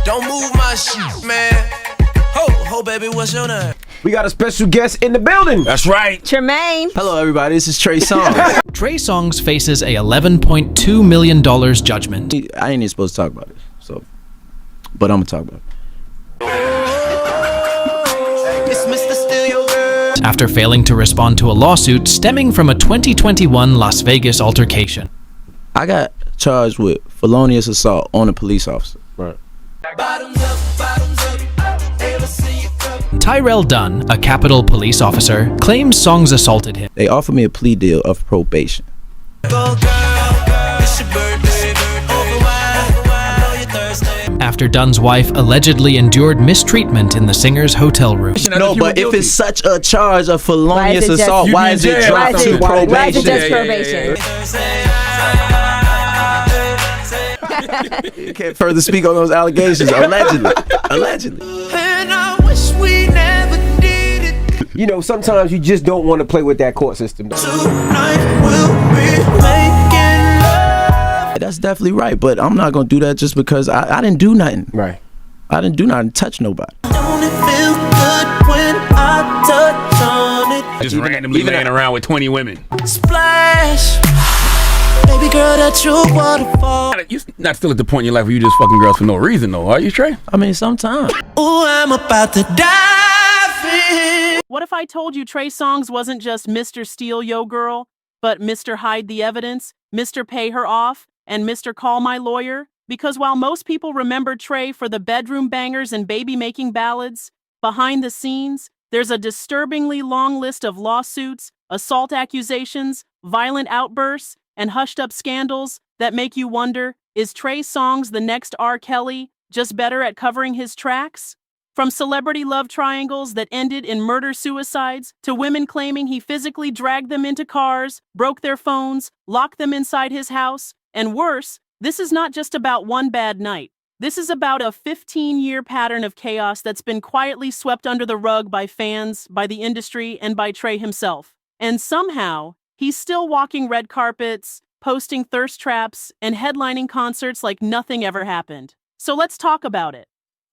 Don't move my shit, man. Ho, baby, what's your name? We got a special guest in the building. That's right. Tremaine. Hello, everybody. This is Trey Songz. Trey Songz faces a $11.2 million judgment. I ain't even supposed to talk about it, but I'm gonna talk about it. After failing to respond to a lawsuit stemming from a 2021 Las Vegas altercation. I got charged with felonious assault on a police officer. Right. Tyrell Dunn, a Capitol police officer, claims Songz assaulted him. They offered me a plea deal of probation. After Dunn's wife allegedly endured mistreatment in the singer's hotel room. No, but if it's such a charge of felonious assault, why is it dropped to probation? Why is it just probation? You can't further speak on those allegations. Allegedly. And I wish we never did it. You know, sometimes you just don't want to play with that court system. Tonight we'll be making love. That's definitely right, but I'm not gonna do that just because I didn't do nothing. Right. I didn't do nothing, touch nobody. Don't it feel good when I touch on it? Just randomly laying around with 20 women. Splash. Baby girl, that's your waterfall. You're not still at the point in your life where you just fucking girls for no reason, though, are you, Trey? I mean, sometimes. Ooh, I'm about to dive in. What if I told you Trey Songz wasn't just Mr. Steal Yo Girl, but Mr. Hide the Evidence, Mr. Pay Her Off, and Mr. Call My Lawyer? Because while most people remember Trey for the bedroom bangers and baby-making ballads, behind the scenes, there's a disturbingly long list of lawsuits, assault accusations, violent outbursts, and hushed-up scandals that make you wonder, is Trey Songz the next R. Kelly, just better at covering his tracks? From celebrity love triangles that ended in murder-suicides to women claiming he physically dragged them into cars, broke their phones, locked them inside his house, and worse, this is not just about one bad night. This is about a 15-year pattern of chaos that's been quietly swept under the rug by fans, by the industry, and by Trey himself. And somehow, he's still walking red carpets, posting thirst traps, and headlining concerts like nothing ever happened. So let's talk about it.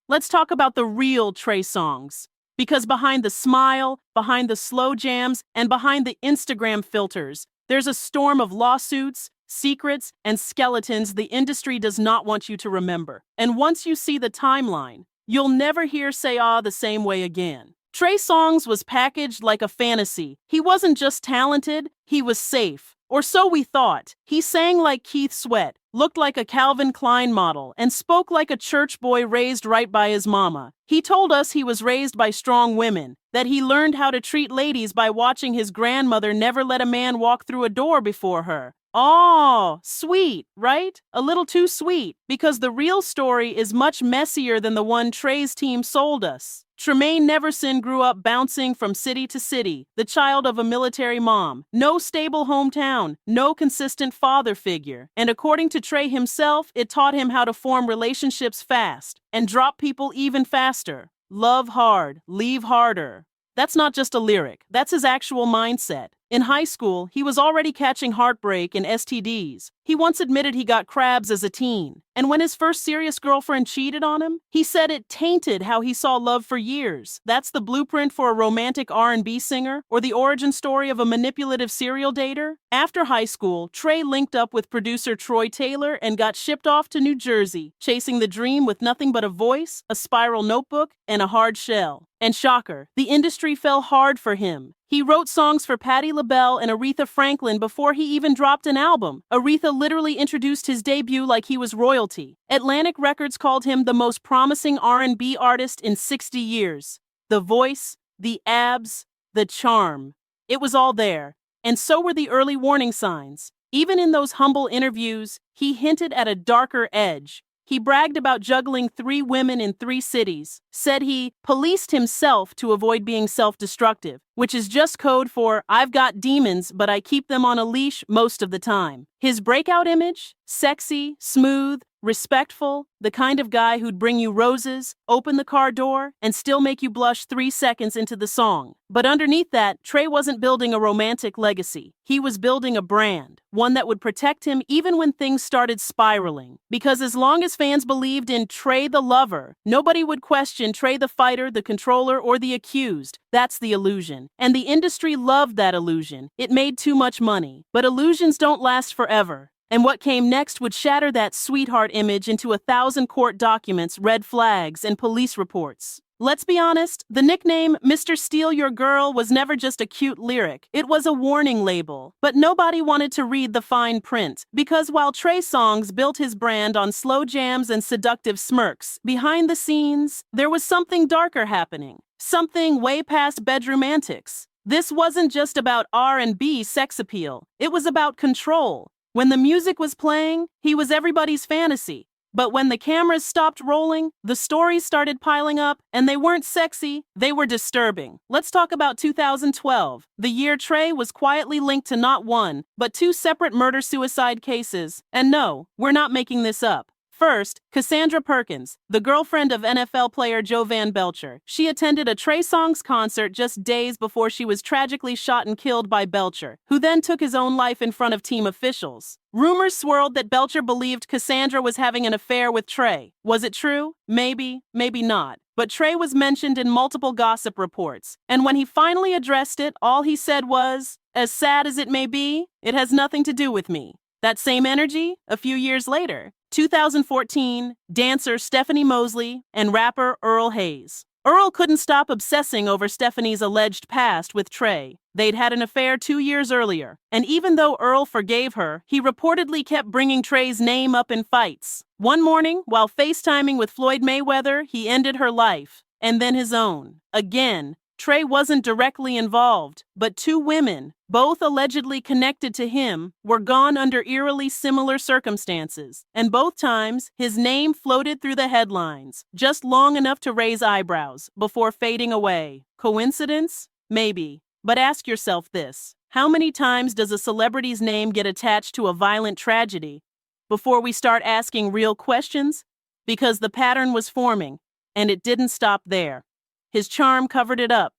Let's talk about the real Trey Songz. Because behind the smile, behind the slow jams, and behind the Instagram filters, there's a storm of lawsuits, secrets, and skeletons the industry does not want you to remember. And once you see the timeline, you'll never hear Say Ah the same way again. Trey Songz was packaged like a fantasy. He wasn't just talented, he was safe. Or so we thought. He sang like Keith Sweat, looked like a Calvin Klein model, and spoke like a church boy raised right by his mama. He told us he was raised by strong women, that he learned how to treat ladies by watching his grandmother never let a man walk through a door before her. Oh, sweet, right? A little too sweet, because the real story is much messier than the one Trey's team sold us. Tremaine Neverson grew up bouncing from city to city, the child of a military mom. No stable hometown, no consistent father figure. And according to Trey himself, it taught him how to form relationships fast and drop people even faster. Love hard, leave harder. That's not just a lyric, that's his actual mindset. In high school, he was already catching heartbreak and STDs. He once admitted he got crabs as a teen. And when his first serious girlfriend cheated on him, he said it tainted how he saw love for years. That's the blueprint for a romantic R&B singer, or the origin story of a manipulative serial dater. After high school, Trey linked up with producer Troy Taylor and got shipped off to New Jersey, chasing the dream with nothing but a voice, a spiral notebook, and a hard shell. And shocker, the industry fell hard for him. He wrote songs for Patti LaBelle and Aretha Franklin before he even dropped an album. Aretha literally introduced his debut like he was royalty. Atlantic Records called him the most promising R&B artist in 60 years. The voice, the abs, the charm. It was all there. And so were the early warning signs. Even in those humble interviews, he hinted at a darker edge. He bragged about juggling 3 women in 3 cities, said he policed himself to avoid being self-destructive, which is just code for I've got demons, but I keep them on a leash most of the time. His breakout image? Sexy, smooth, respectful, the kind of guy who'd bring you roses, open the car door, and still make you blush 3 seconds into the song. But underneath that, Trey wasn't building a romantic legacy. He was building a brand, one that would protect him even when things started spiraling. Because as long as fans believed in Trey the lover, nobody would question Trey the fighter, the controller, or the accused. That's the illusion. And the industry loved that illusion. It made too much money. But illusions don't last forever. And what came next would shatter that sweetheart image into 1,000 court documents, red flags, and police reports. Let's be honest, the nickname Mr. Steal Your Girl was never just a cute lyric. It was a warning label. But nobody wanted to read the fine print. Because while Trey Songz built his brand on slow jams and seductive smirks, behind the scenes, there was something darker happening. Something way past bedroom antics. This wasn't just about R&B sex appeal. It was about control. When the music was playing, he was everybody's fantasy. But when the cameras stopped rolling, the stories started piling up, and they weren't sexy, they were disturbing. Let's talk about 2012, the year Trey was quietly linked to not one, but 2 separate murder-suicide cases. And no, we're not making this up. First, Cassandra Perkins, the girlfriend of NFL player Jovan Belcher. She attended a Trey Songz concert just days before she was tragically shot and killed by Belcher, who then took his own life in front of team officials. Rumors swirled that Belcher believed Cassandra was having an affair with Trey. Was it true? Maybe, maybe not. But Trey was mentioned in multiple gossip reports, and when he finally addressed it, all he said was, "As sad as it may be, it has nothing to do with me." That same energy, a few years later, 2014, dancer Stephanie Mosley and rapper Earl Hayes. Earl couldn't stop obsessing over Stephanie's alleged past with Trey. They'd had an affair 2 years earlier, and even though Earl forgave her, he reportedly kept bringing Trey's name up in fights. One morning, while FaceTiming with Floyd Mayweather, he ended her life, and then his own. Again, Trey wasn't directly involved, but 2 women, both allegedly connected to him, were gone under eerily similar circumstances. And both times, his name floated through the headlines, just long enough to raise eyebrows, before fading away. Coincidence? Maybe. But ask yourself this. How many times does a celebrity's name get attached to a violent tragedy before we start asking real questions? Because the pattern was forming, and it didn't stop there. His charm covered it up.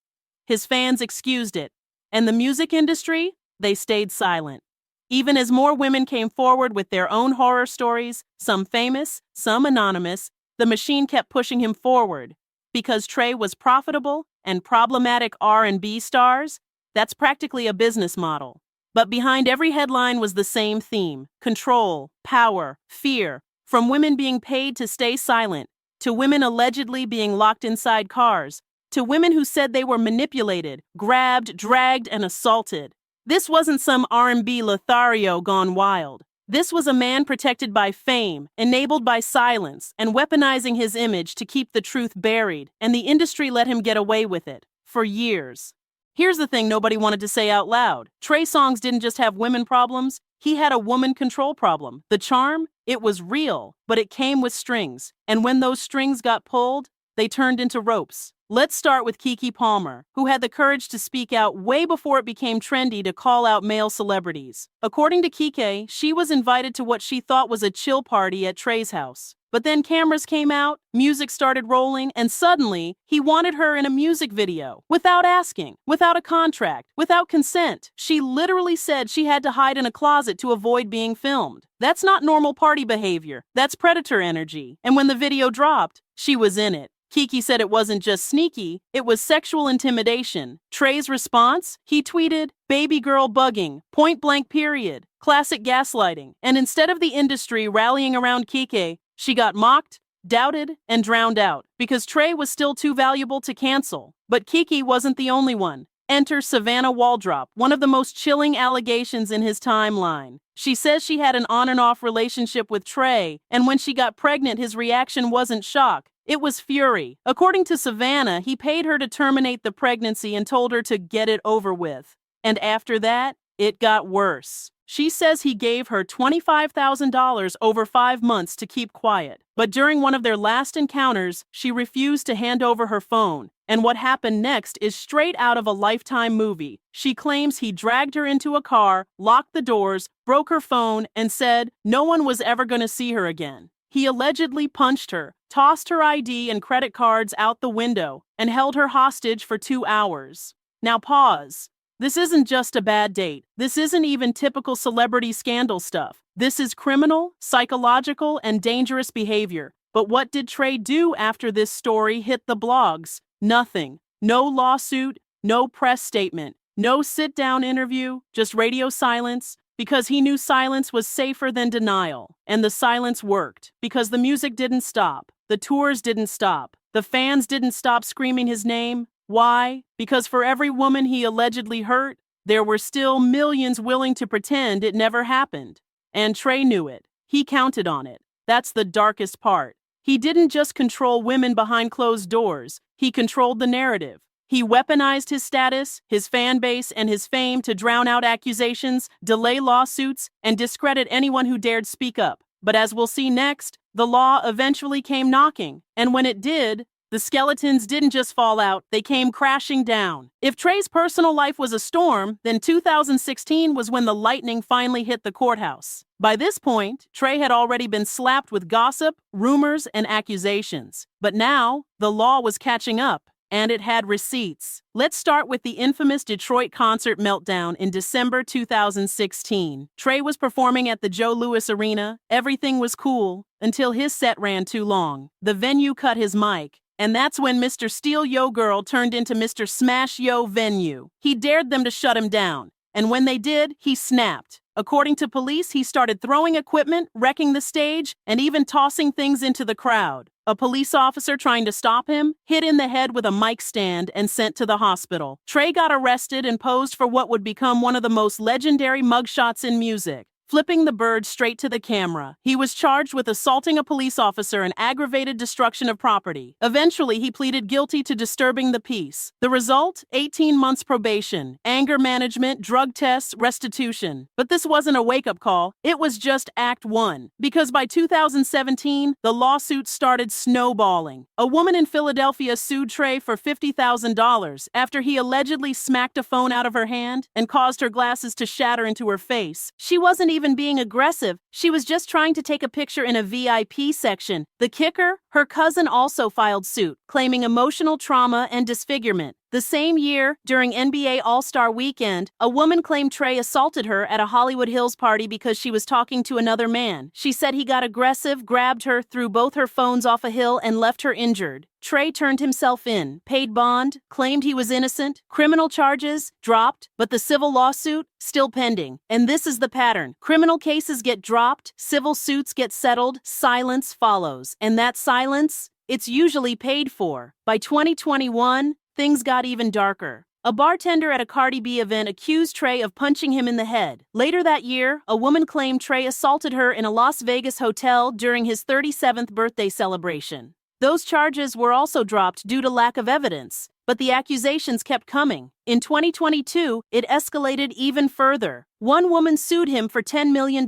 His fans excused it. And the music industry, they stayed silent. Even as more women came forward with their own horror stories, some famous, some anonymous, the machine kept pushing him forward. Because Trey was profitable and problematic R&B stars, that's practically a business model. But behind every headline was the same theme: control, power, fear, from women being paid to stay silent, to women allegedly being locked inside cars, to women who said they were manipulated, grabbed, dragged, and assaulted. This wasn't some R&B Lothario gone wild. This was a man protected by fame, enabled by silence, and weaponizing his image to keep the truth buried, and the industry let him get away with it. For years. Here's the thing nobody wanted to say out loud. Trey Songz didn't just have women problems, he had a woman control problem. The charm? It was real, but it came with strings. And when those strings got pulled, they turned into ropes. Let's start with Keke Palmer, who had the courage to speak out way before it became trendy to call out male celebrities. According to Keke, she was invited to what she thought was a chill party at Trey's house. But then cameras came out, music started rolling, and suddenly, he wanted her in a music video. Without asking, without a contract, without consent. She literally said she had to hide in a closet to avoid being filmed. That's not normal party behavior. That's predator energy. And when the video dropped, she was in it. Keke said it wasn't just sneaky, it was sexual intimidation. Trey's response? He tweeted, "Baby girl bugging, point blank period, classic gaslighting." And instead of the industry rallying around Keke, she got mocked, doubted, and drowned out because Trey was still too valuable to cancel. But Keke wasn't the only one. Enter Savannah Waldrop, one of the most chilling allegations in his timeline. She says she had an on and off relationship with Trey, and when she got pregnant, his reaction wasn't shock. It was fury. According to Savannah, he paid her to terminate the pregnancy and told her to get it over with. And after that, it got worse. She says he gave her $25,000 over 5 months to keep quiet. But during one of their last encounters, she refused to hand over her phone. And what happened next is straight out of a Lifetime movie. She claims he dragged her into a car, locked the doors, broke her phone, and said no one was ever going to see her again. He allegedly punched her, tossed her ID and credit cards out the window, and held her hostage for 2 hours. Now pause. This isn't just a bad date. This isn't even typical celebrity scandal stuff. This is criminal, psychological, and dangerous behavior. But what did Trey do after this story hit the blogs? Nothing. No lawsuit, no press statement, no sit-down interview, just radio silence, because he knew silence was safer than denial. And the silence worked, because the music didn't stop, the tours didn't stop, the fans didn't stop screaming his name. Why? Because for every woman he allegedly hurt, there were still millions willing to pretend it never happened. And Trey knew it. He counted on it. That's the darkest part. He didn't just control women behind closed doors. He controlled the narrative. He weaponized his status, his fan base, and his fame to drown out accusations, delay lawsuits, and discredit anyone who dared speak up. But as we'll see next, the law eventually came knocking. And when it did, the skeletons didn't just fall out, they came crashing down. If Trey's personal life was a storm, then 2016 was when the lightning finally hit the courthouse. By this point, Trey had already been slapped with gossip, rumors, and accusations. But now, the law was catching up, and it had receipts. Let's start with the infamous Detroit concert meltdown in December 2016. Trey was performing at the Joe Louis Arena. Everything was cool, until his set ran too long. The venue cut his mic. And that's when Mr. Steal Yo Girl turned into Mr. Smash Yo Venue. He dared them to shut him down. And when they did, he snapped. According to police, he started throwing equipment, wrecking the stage, and even tossing things into the crowd. A police officer trying to stop him hit in the head with a mic stand and sent to the hospital. Trey got arrested and posed for what would become one of the most legendary mugshots in music, flipping the bird straight to the camera. He was charged with assaulting a police officer and aggravated destruction of property. Eventually, he pleaded guilty to disturbing the peace. The result? 18 months probation, anger management, drug tests, restitution. But this wasn't a wake-up call. It was just Act 1. Because by 2017, the lawsuits started snowballing. A woman in Philadelphia sued Trey for $50,000 after he allegedly smacked a phone out of her hand and caused her glasses to shatter into her face. She wasn't even being aggressive. She was just trying to take a picture in a VIP section. The kicker? Her cousin also filed suit, claiming emotional trauma and disfigurement. The same year, during NBA All-Star Weekend, a woman claimed Trey assaulted her at a Hollywood Hills party because she was talking to another man. She said he got aggressive, grabbed her, threw both her phones off a hill, and left her injured. Trey turned himself in, paid bond, claimed he was innocent, criminal charges dropped, but the civil lawsuit still pending. And this is the pattern. Criminal cases get dropped, civil suits get settled, silence follows. And that silence, it's usually paid for. By 2021, things got even darker. A bartender at a Cardi B event accused Trey of punching him in the head. Later that year, a woman claimed Trey assaulted her in a Las Vegas hotel during his 37th birthday celebration. Those charges were also dropped due to lack of evidence, but the accusations kept coming. In 2022, it escalated even further. One woman sued him for $10 million,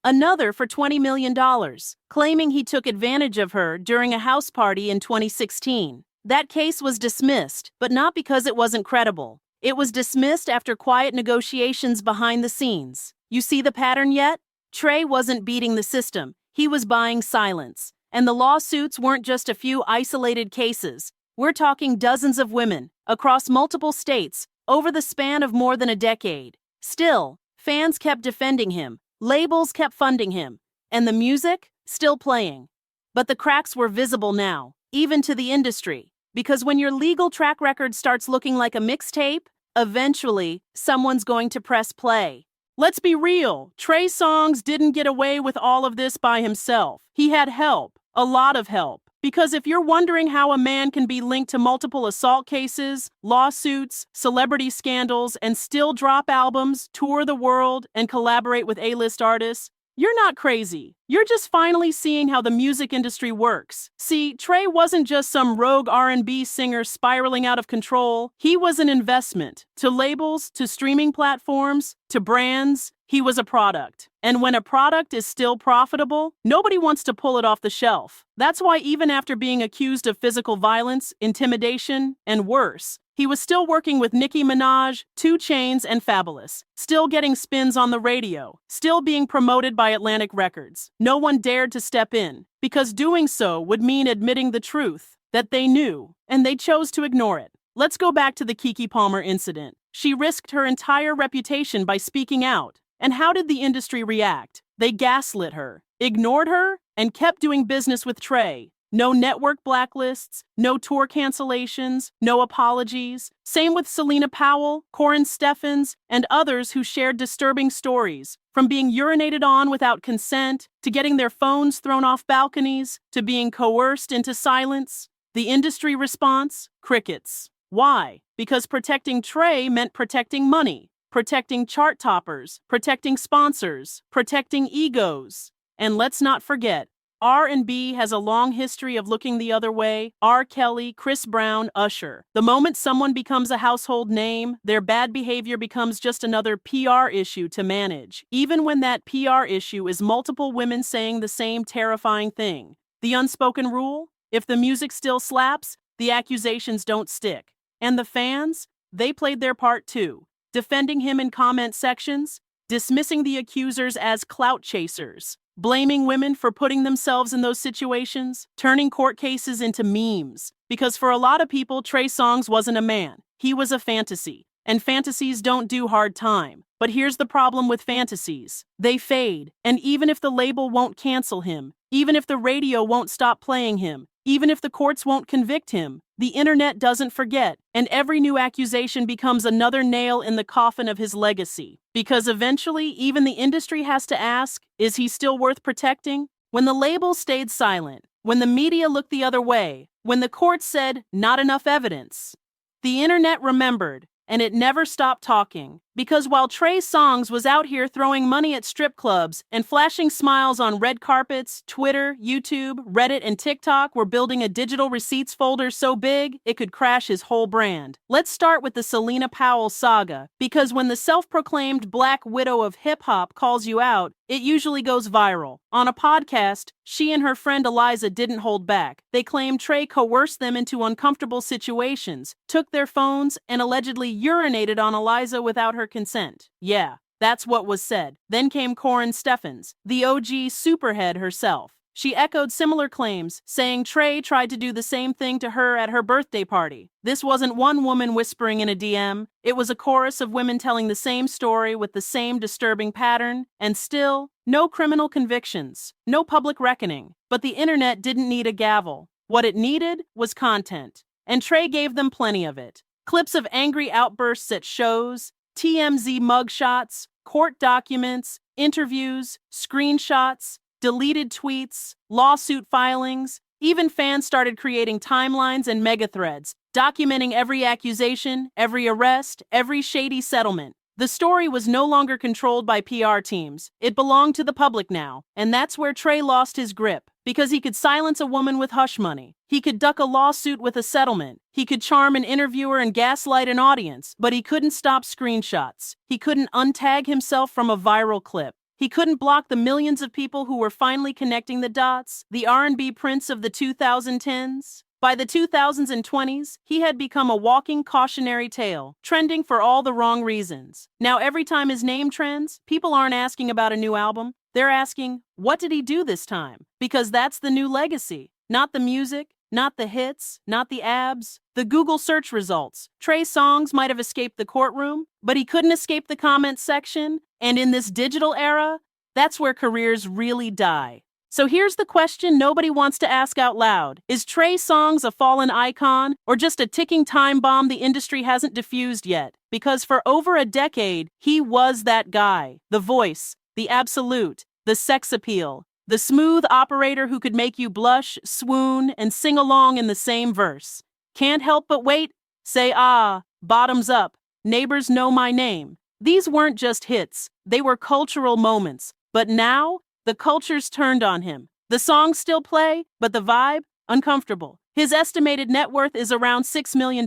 another for $20 million, claiming he took advantage of her during a house party in 2016. That case was dismissed, but not because it wasn't credible. It was dismissed after quiet negotiations behind the scenes. You see the pattern yet? Trey wasn't beating the system. He was buying silence. And the lawsuits weren't just a few isolated cases. We're talking dozens of women, across multiple states, over the span of more than a decade. Still, fans kept defending him, labels kept funding him, and the music still playing. But the cracks were visible now, even to the industry. Because when your legal track record starts looking like a mixtape, eventually, someone's going to press play. Let's be real, Trey Songz didn't get away with all of this by himself. He had help, a lot of help. Because if you're wondering how a man can be linked to multiple assault cases, lawsuits, celebrity scandals, and still drop albums, tour the world, and collaborate with A-list artists, you're not crazy. You're just finally seeing how the music industry works. See, Trey wasn't just some rogue R&B singer spiraling out of control. He was an investment to labels, to streaming platforms, to brands. He was a product. And when a product is still profitable, nobody wants to pull it off the shelf. That's why even after being accused of physical violence, intimidation, and worse, he was still working with Nicki Minaj, 2 Chainz, and Fabulous, still getting spins on the radio, still being promoted by Atlantic Records. No one dared to step in, because doing so would mean admitting the truth, that they knew, and they chose to ignore it. Let's go back to the Keke Palmer incident. She risked her entire reputation by speaking out. And how did the industry react? They gaslit her, ignored her, and kept doing business with Trey. No network blacklists, no tour cancellations, no apologies. Same with Selena Powell, Corin Steffens, and others who shared disturbing stories, from being urinated on without consent, to getting their phones thrown off balconies, to being coerced into silence. The industry response? Crickets. Why? Because protecting Trey meant protecting money, protecting chart toppers, protecting sponsors, protecting egos. And let's not forget, R&B has a long history of looking the other way. R. Kelly, Chris Brown, Usher. The moment someone becomes a household name, their bad behavior becomes just another PR issue to manage, even when that PR issue is multiple women saying the same terrifying thing. The unspoken rule? If the music still slaps, the accusations don't stick. And the fans? They played their part too, defending him in comment sections, dismissing the accusers as clout chasers, blaming women for putting themselves in those situations, turning court cases into memes. Because for a lot of people, Trey Songz wasn't a man. He was a fantasy. And fantasies don't do hard time. But here's the problem with fantasies. They fade. And even if the label won't cancel him, even if the radio won't stop playing him, even if the courts won't convict him, the internet doesn't forget, and every new accusation becomes another nail in the coffin of his legacy. Because eventually, even the industry has to ask, is he still worth protecting? When the label stayed silent, when the media looked the other way, when the court said, not enough evidence, the internet remembered, and it never stopped talking. Because while Trey Songz was out here throwing money at strip clubs and flashing smiles on red carpets, Twitter, YouTube, Reddit, and TikTok were building a digital receipts folder so big it could crash his whole brand. Let's start with the Selena Powell saga, because when the self-proclaimed Black Widow of hip-hop calls you out, it usually goes viral. On a podcast, she and her friend Eliza didn't hold back. They claimed Trey coerced them into uncomfortable situations, took their phones, and allegedly urinated on Eliza without her consent. Yeah, that's what was said. Then came Corin Steffens, the OG superhead herself. She echoed similar claims, saying Trey tried to do the same thing to her at her birthday party. This wasn't one woman whispering in a DM. It was a chorus of women telling the same story with the same disturbing pattern, and still, no criminal convictions, no public reckoning. But the internet didn't need a gavel. What it needed was content, and Trey gave them plenty of it. Clips of angry outbursts at shows, TMZ mugshots, court documents, interviews, screenshots, deleted tweets, lawsuit filings. Even fans started creating timelines and megathreads, documenting every accusation, every arrest, every shady settlement. The story was no longer controlled by PR teams. It belonged to the public now, and that's where Trey lost his grip. Because he could silence a woman with hush money. He could duck a lawsuit with a settlement. He could charm an interviewer and gaslight an audience, but he couldn't stop screenshots. He couldn't untag himself from a viral clip. He couldn't block the millions of people who were finally connecting the dots, the R&B prince of the 2010s. By the 2000s and 20s, he had become a walking cautionary tale, trending for all the wrong reasons. Now every time his name trends, people aren't asking about a new album. They're asking, what did he do this time? Because that's the new legacy. Not the music, not the hits, not the abs, the Google search results. Trey Songz might have escaped the courtroom, but he couldn't escape the comments section. And in this digital era, that's where careers really die. So here's the question nobody wants to ask out loud. Is Trey Songz a fallen icon or just a ticking time bomb the industry hasn't diffused yet? Because for over a decade, he was that guy. The voice, the absolute, the sex appeal, the smooth operator who could make you blush, swoon, and sing along in the same verse. Can't help but wait, say ah, bottoms up, neighbors know my name. These weren't just hits, they were cultural moments. But now, the culture's turned on him. The songs still play, but the vibe, uncomfortable. His estimated net worth is around $6 million.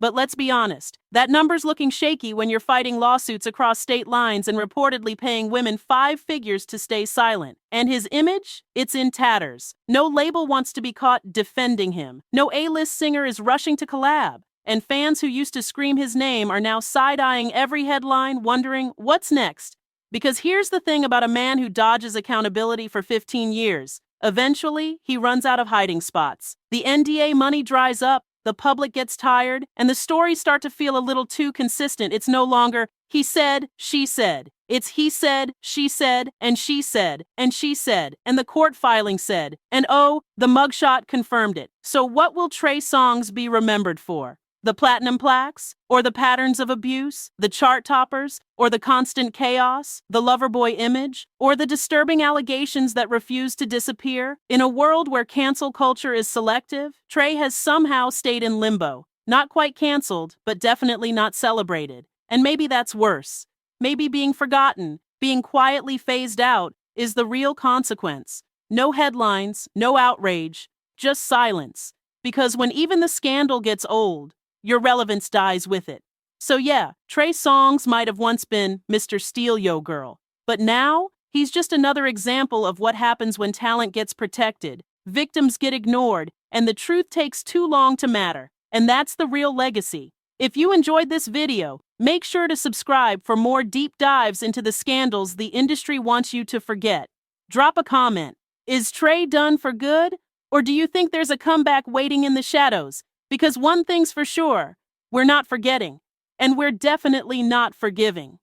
But let's be honest, that number's looking shaky when you're fighting lawsuits across state lines and reportedly paying women 5 figures to stay silent. And his image? It's in tatters. No label wants to be caught defending him. No A-list singer is rushing to collab. And fans who used to scream his name are now side-eyeing every headline, wondering, what's next? Because here's the thing about a man who dodges accountability for 15 years. Eventually, he runs out of hiding spots. The NDA money dries up, the public gets tired, and the stories start to feel a little too consistent. It's no longer, he said, she said. It's he said, she said, and she said, and she said, and the court filing said. And oh, the mugshot confirmed it. So what will Trey Songz be remembered for? The platinum plaques? Or the patterns of abuse? The chart toppers? Or the constant chaos? The loverboy image? Or the disturbing allegations that refuse to disappear? In a world where cancel culture is selective, Trey has somehow stayed in limbo. Not quite canceled, but definitely not celebrated. And maybe that's worse. Maybe being forgotten, being quietly phased out, is the real consequence. No headlines, no outrage, just silence. Because when even the scandal gets old, your relevance dies with it. So yeah, Trey Songz might have once been Mr. Steal Yo Girl, but now he's just another example of what happens when talent gets protected, victims get ignored, and the truth takes too long to matter. And that's the real legacy. If you enjoyed this video, make sure to subscribe for more deep dives into the scandals the industry wants you to forget. Drop a comment. Is Trey done for good? Or do you think there's a comeback waiting in the shadows? Because one thing's for sure, we're not forgetting, and we're definitely not forgiving.